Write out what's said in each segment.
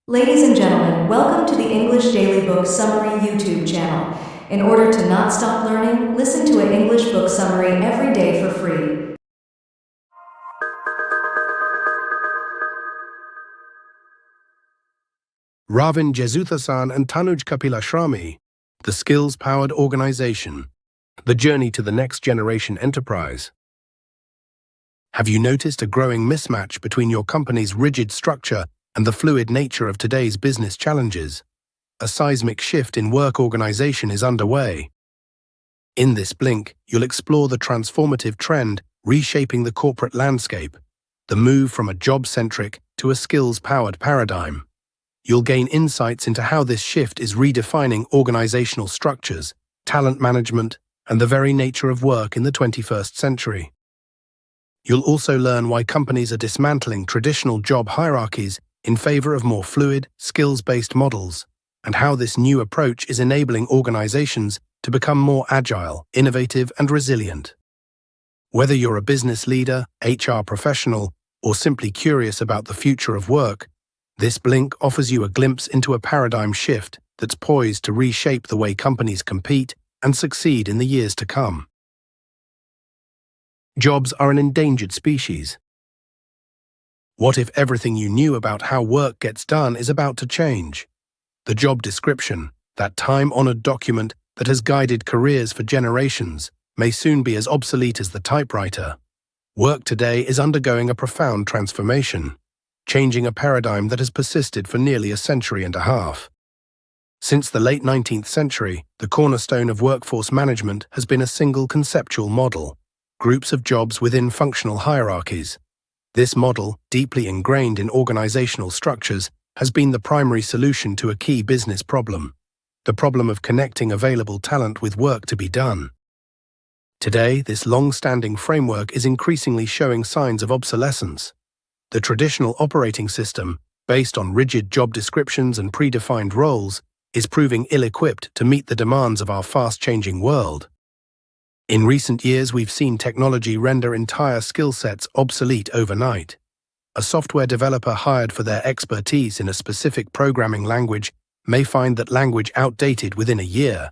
Ladies and gentlemen, welcome to the English Daily Book Summary YouTube channel. In order to not stop learning, listen to an English book summary every day for free. Ravin Jesuthasan and Tanuj Kapilashrami, The Skills-Powered Organization, The Journey to the Next Generation Enterprise. Have you noticed a growing mismatch between your company's rigid structure and the fluid nature of today's business challenges? A seismic shift in work organization is underway. In this blink, you'll explore the transformative trend reshaping the corporate landscape, the move from a job-centric to a skills-powered paradigm. You'll gain insights into how this shift is redefining organizational structures, talent management, and the very nature of work in the 21st century. You'll also learn why companies are dismantling traditional job hierarchies in favor of more fluid, skills-based models, and how this new approach is enabling organizations to become more agile, innovative, and resilient. Whether you're a business leader, HR professional, or simply curious about the future of work, this blink offers you a glimpse into a paradigm shift that's poised to reshape the way companies compete and succeed in the years to come. Jobs are an endangered species. What if everything you knew about how work gets done is about to change? The job description, that time-honored document that has guided careers for generations, may soon be as obsolete as the typewriter. Work today is undergoing a profound transformation, changing a paradigm that has persisted for nearly a century and a half. Since the late 19th century, the cornerstone of workforce management has been a single conceptual model: groups of jobs within functional hierarchies. This model, deeply ingrained in organizational structures, has been the primary solution to a key business problem: the problem of connecting available talent with work to be done. Today, this long-standing framework is increasingly showing signs of obsolescence. The traditional operating system, based on rigid job descriptions and predefined roles, is proving ill-equipped to meet the demands of our fast-changing world. In recent years, we've seen technology render entire skill sets obsolete overnight. A software developer hired for their expertise in a specific programming language may find that language outdated within a year,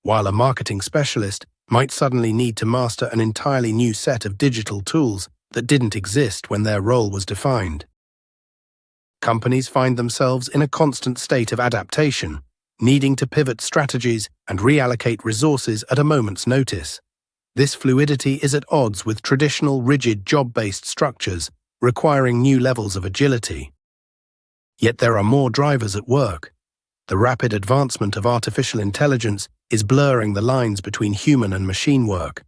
while a marketing specialist might suddenly need to master an entirely new set of digital tools that didn't exist when their role was defined. Companies find themselves in a constant state of adaptation, needing to pivot strategies and reallocate resources at a moment's notice. This fluidity is at odds with traditional rigid job-based structures, requiring new levels of agility. Yet there are more drivers at work. The rapid advancement of artificial intelligence is blurring the lines between human and machine work.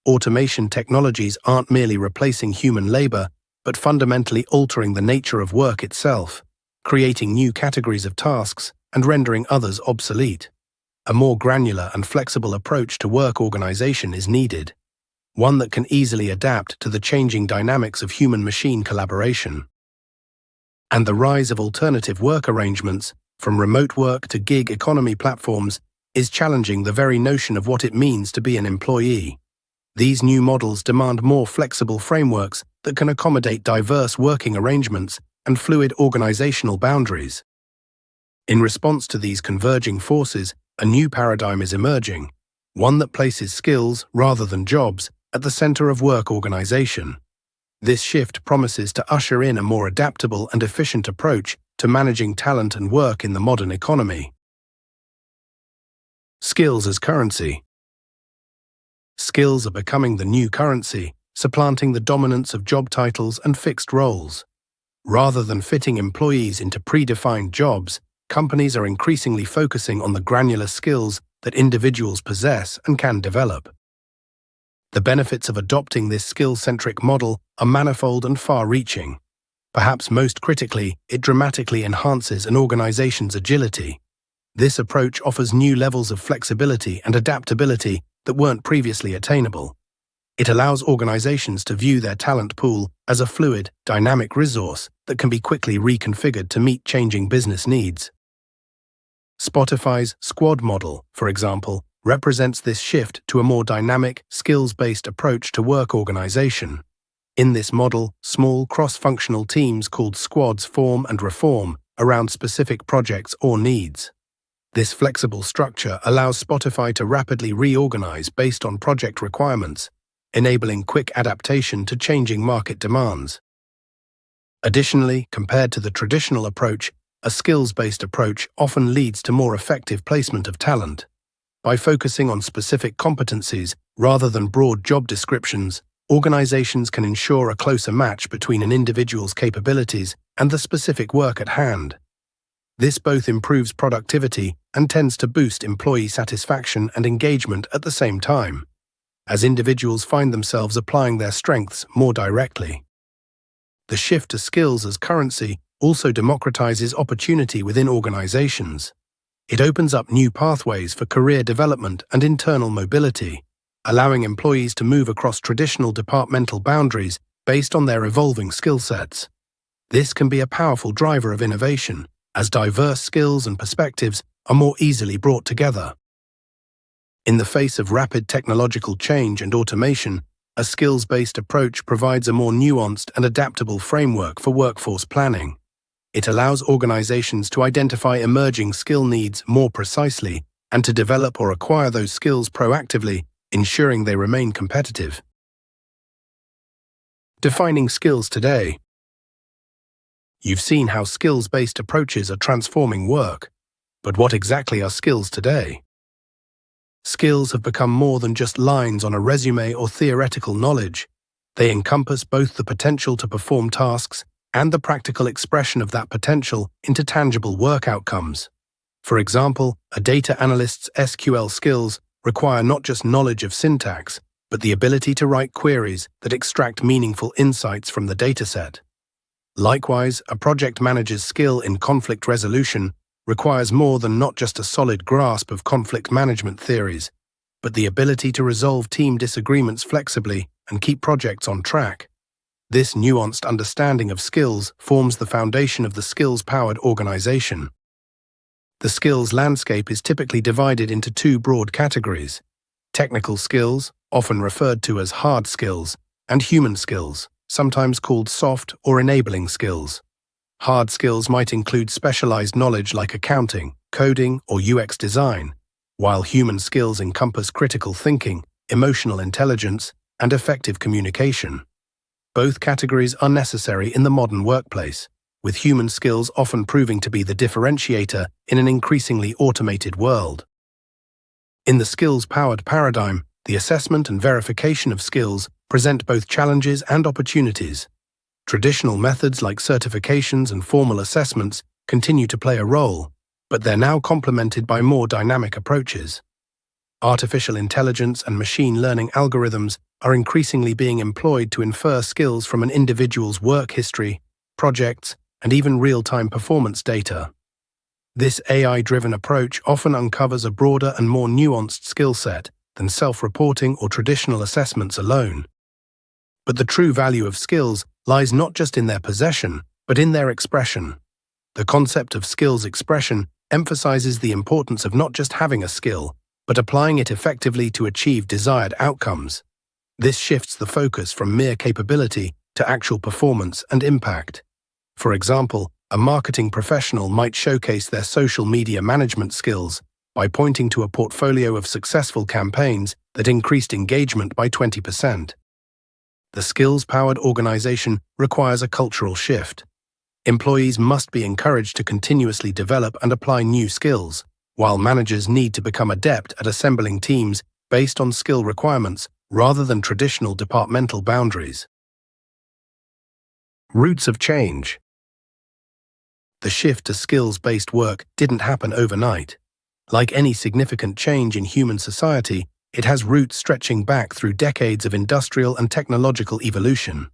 Automation technologies aren't merely replacing human labor, but fundamentally altering the nature of work itself, creating new categories of tasks and rendering others obsolete. A more granular and flexible approach to work organization is needed, one that can easily adapt to the changing dynamics of human-machine collaboration. And the rise of alternative work arrangements, from remote work to gig economy platforms, is challenging the very notion of what it means to be an employee. These new models demand more flexible frameworks that can accommodate diverse working arrangements and fluid organizational boundaries. In response to these converging forces, a new paradigm is emerging, one that places skills, rather than jobs, at the center of work organization. This shift promises to usher in a more adaptable and efficient approach to managing talent and work in the modern economy. Skills as currency. Skills are becoming the new currency, supplanting the dominance of job titles and fixed roles. Rather than fitting employees into predefined jobs, companies are increasingly focusing on the granular skills that individuals possess and can develop. The benefits of adopting this skill-centric model are manifold and far-reaching. Perhaps most critically, it dramatically enhances an organization's agility. This approach offers new levels of flexibility and adaptability that weren't previously attainable. It allows organizations to view their talent pool as a fluid, dynamic resource that can be quickly reconfigured to meet changing business needs. Spotify's Squad model, for example, represents this shift to a more dynamic, skills-based approach to work organization. In this model, small cross-functional teams called squads form and reform, around specific projects or needs. This flexible structure allows Spotify to rapidly reorganize based on project requirements, enabling quick adaptation to changing market demands. Additionally, compared to the traditional approach, a skills-based approach often leads to more effective placement of talent. By focusing on specific competencies rather than broad job descriptions, organizations can ensure a closer match between an individual's capabilities and the specific work at hand. This both improves productivity and tends to boost employee satisfaction and engagement at the same time, as individuals find themselves applying their strengths more directly. The shift to skills as currency also democratizes opportunity within organizations. It opens up new pathways for career development and internal mobility, allowing employees to move across traditional departmental boundaries based on their evolving skill sets. This can be a powerful driver of innovation, as diverse skills and perspectives are more easily brought together. In the face of rapid technological change and automation, a skills-based approach provides a more nuanced and adaptable framework for workforce planning. It allows organizations to identify emerging skill needs more precisely and to develop or acquire those skills proactively, ensuring they remain competitive. Defining skills today. You've seen how skills-based approaches are transforming work, but what exactly are skills today? Skills have become more than just lines on a resume or theoretical knowledge. They encompass both the potential to perform tasks and the practical expression of that potential into tangible work outcomes. For example, a data analyst's SQL skills require not just knowledge of syntax, but the ability to write queries that extract meaningful insights from the dataset. Likewise, a project manager's skill in conflict resolution requires more than not just a solid grasp of conflict management theories, but the ability to resolve team disagreements flexibly and keep projects on track. This nuanced understanding of skills forms the foundation of the skills-powered organization. The skills landscape is typically divided into two broad categories: technical skills, often referred to as hard skills, and human skills, sometimes called soft or enabling skills. Hard skills might include specialized knowledge like accounting, coding, or UX design, while human skills encompass critical thinking, emotional intelligence, and effective communication. Both categories are necessary in the modern workplace, with human skills often proving to be the differentiator in an increasingly automated world. In the skills-powered paradigm, the assessment and verification of skills present both challenges and opportunities. Traditional methods like certifications and formal assessments continue to play a role, but they're now complemented by more dynamic approaches. Artificial intelligence and machine learning algorithms are increasingly being employed to infer skills from an individual's work history, projects, and even real-time performance data. This AI-driven approach often uncovers a broader and more nuanced skill set than self-reporting or traditional assessments alone. But the true value of skills lies not just in their possession, but in their expression. The concept of skills expression emphasizes the importance of not just having a skill, but applying it effectively to achieve desired outcomes. This shifts the focus from mere capability to actual performance and impact. For example, a marketing professional might showcase their social media management skills by pointing to a portfolio of successful campaigns that increased engagement by 20%. The skills-powered organization requires a cultural shift. Employees must be encouraged to continuously develop and apply new skills, while managers need to become adept at assembling teams based on skill requirements rather than traditional departmental boundaries. Roots of change. The shift to skills-based work didn't happen overnight. Like any significant change in human society, it has roots stretching back through decades of industrial and technological evolution.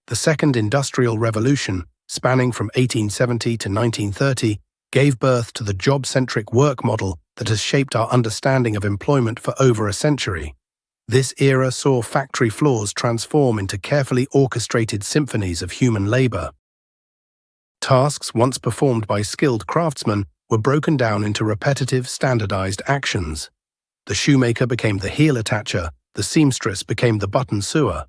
The Second Industrial Revolution, spanning from 1870 to 1930, gave birth to the job-centric work model that has shaped our understanding of employment for over a century. This era saw factory floors transform into carefully orchestrated symphonies of human labor. Tasks once performed by skilled craftsmen were broken down into repetitive, standardized actions. The shoemaker became the heel attacher, the seamstress became the button sewer.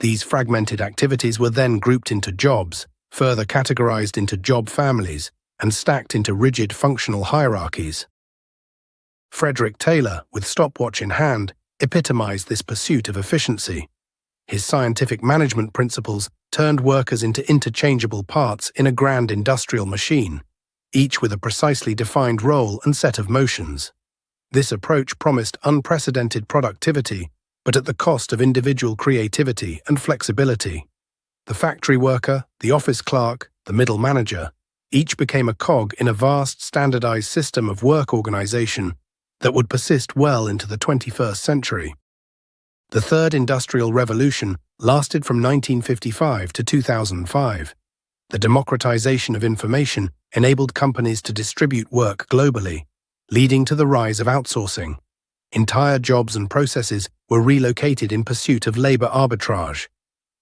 These fragmented activities were then grouped into jobs, further categorized into job families and stacked into rigid functional hierarchies. Frederick Taylor, with stopwatch in hand, epitomized this pursuit of efficiency. His scientific management principles turned workers into interchangeable parts in a grand industrial machine, each with a precisely defined role and set of motions. This approach promised unprecedented productivity, but at the cost of individual creativity and flexibility. The factory worker, the office clerk, the middle manager, each became a cog in a vast standardized system of work organization that would persist well into the 21st century. The Third Industrial Revolution lasted from 1955 to 2005. The democratization of information enabled companies to distribute work globally, leading to the rise of outsourcing. Entire jobs and processes were relocated in pursuit of labor arbitrage.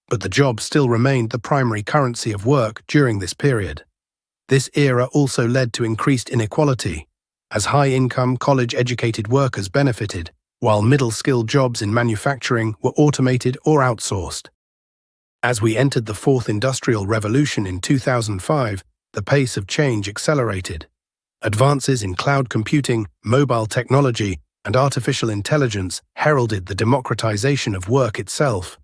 But the job still remained the primary currency of work during this period. This era also led to increased inequality, as high-income, college-educated workers benefited, while middle-skilled jobs in manufacturing were automated or outsourced. As we entered the Fourth Industrial Revolution in 2005, the pace of change accelerated. Advances in cloud computing, mobile technology, and artificial intelligence heralded the democratization of work itself.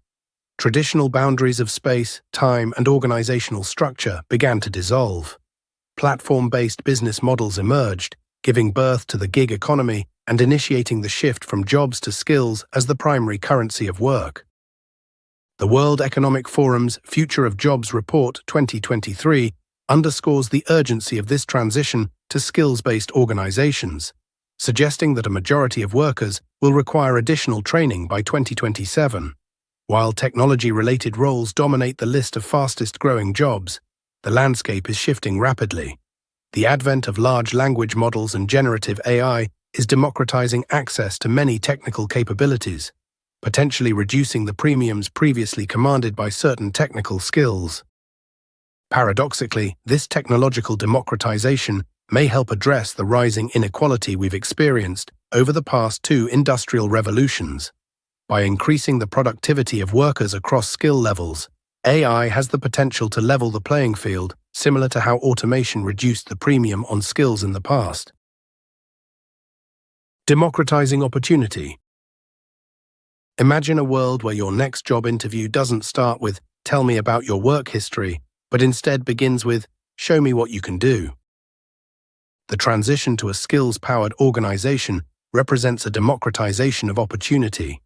Traditional boundaries of space, time, and organizational structure began to dissolve. Platform-based business models emerged, giving birth to the gig economy and initiating the shift from jobs to skills as the primary currency of work. The World Economic Forum's Future of Jobs Report 2023 underscores the urgency of this transition to skills-based organizations, suggesting that a majority of workers will require additional training by 2027. While technology-related roles dominate the list of fastest-growing jobs, the landscape is shifting rapidly. The advent of large language models and generative AI is democratizing access to many technical capabilities, potentially reducing the premiums previously commanded by certain technical skills. Paradoxically, this technological democratization may help address the rising inequality we've experienced over the past two industrial revolutions. By increasing the productivity of workers across skill levels, AI has the potential to level the playing field, similar to how automation reduced the premium on skills in the past. Democratizing opportunity. Imagine a world where your next job interview doesn't start with, "Tell me about your work history," but instead begins with, "Show me what you can do." The transition to a skills-powered organization represents a democratization of opportunity,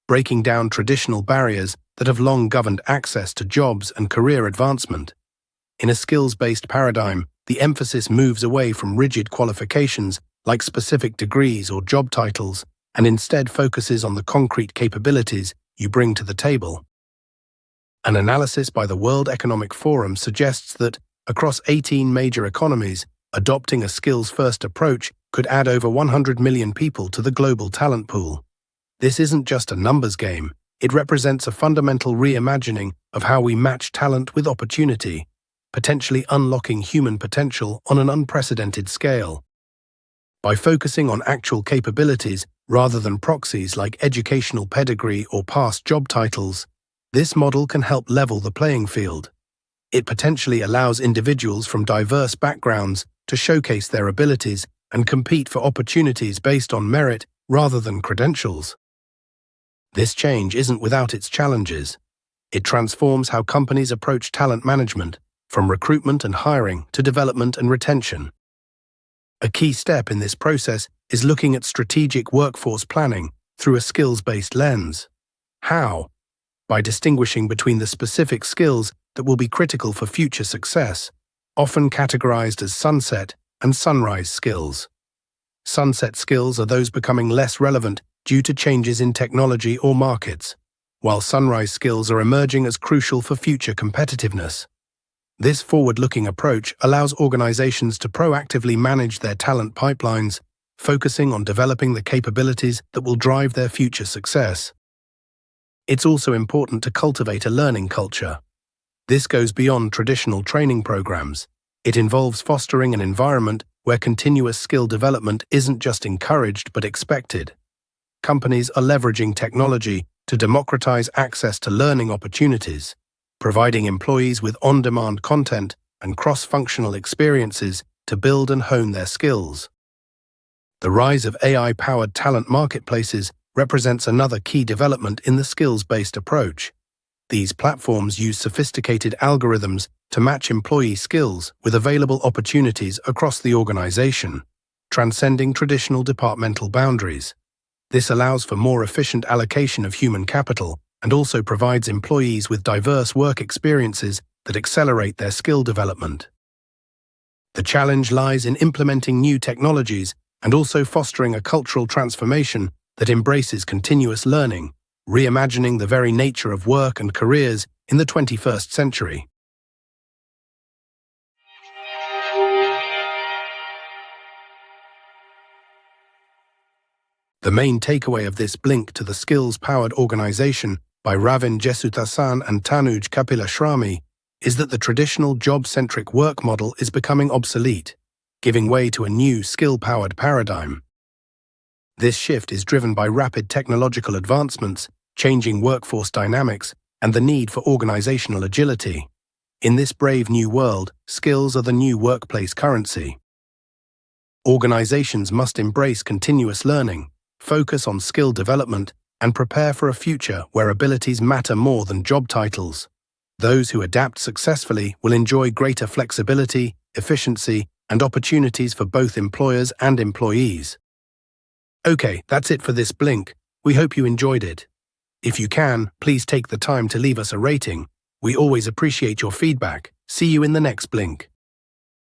breaking down traditional barriers that have long governed access to jobs and career advancement. In a skills-based paradigm, the emphasis moves away from rigid qualifications like specific degrees or job titles and instead focuses on the concrete capabilities you bring to the table. An analysis by the World Economic Forum suggests that, across 18 major economies, adopting a skills-first approach could add over 100 million people to the global talent pool. This isn't just a numbers game, it represents a fundamental reimagining of how we match talent with opportunity, potentially unlocking human potential on an unprecedented scale. By focusing on actual capabilities rather than proxies like educational pedigree or past job titles, this model can help level the playing field. It potentially allows individuals from diverse backgrounds to showcase their abilities and compete for opportunities based on merit rather than credentials. This change isn't without its challenges. It transforms how companies approach talent management, from recruitment and hiring to development and retention. A key step in this process is looking at strategic workforce planning through a skills-based lens. How? By distinguishing between the specific skills that will be critical for future success, often categorized as sunset and sunrise skills. Sunset skills are those becoming less relevant due to changes in technology or markets, while sunrise skills are emerging as crucial for future competitiveness. This forward-looking approach allows organizations to proactively manage their talent pipelines, focusing on developing the capabilities that will drive their future success. It's also important to cultivate a learning culture. This goes beyond traditional training programs. It involves fostering an environment where continuous skill development isn't just encouraged but expected. Companies are leveraging technology to democratize access to learning opportunities, providing employees with on-demand content and cross-functional experiences to build and hone their skills. The rise of AI-powered talent marketplaces represents another key development in the skills-based approach. These platforms use sophisticated algorithms to match employee skills with available opportunities across the organization, transcending traditional departmental boundaries. This allows for more efficient allocation of human capital and also provides employees with diverse work experiences that accelerate their skill development. The challenge lies in implementing new technologies and also fostering a cultural transformation that embraces continuous learning, reimagining the very nature of work and careers in the 21st century. The main takeaway of this Blink to the Skills-Powered Organization by Ravin Jesuthasan and Tanuj Kapilashwamy is that the traditional job-centric work model is becoming obsolete, giving way to a new skill-powered paradigm. This shift is driven by rapid technological advancements, changing workforce dynamics, and the need for organizational agility. In this brave new world, skills are the new workplace currency. Organizations must embrace continuous learning, focus on skill development, and prepare for a future where abilities matter more than job titles. Those who adapt successfully will enjoy greater flexibility, efficiency, and opportunities for both employers and employees. Okay, that's it for this Blink. We hope you enjoyed it. If you can, please take the time to leave us a rating. We always appreciate your feedback. See you in the next Blink.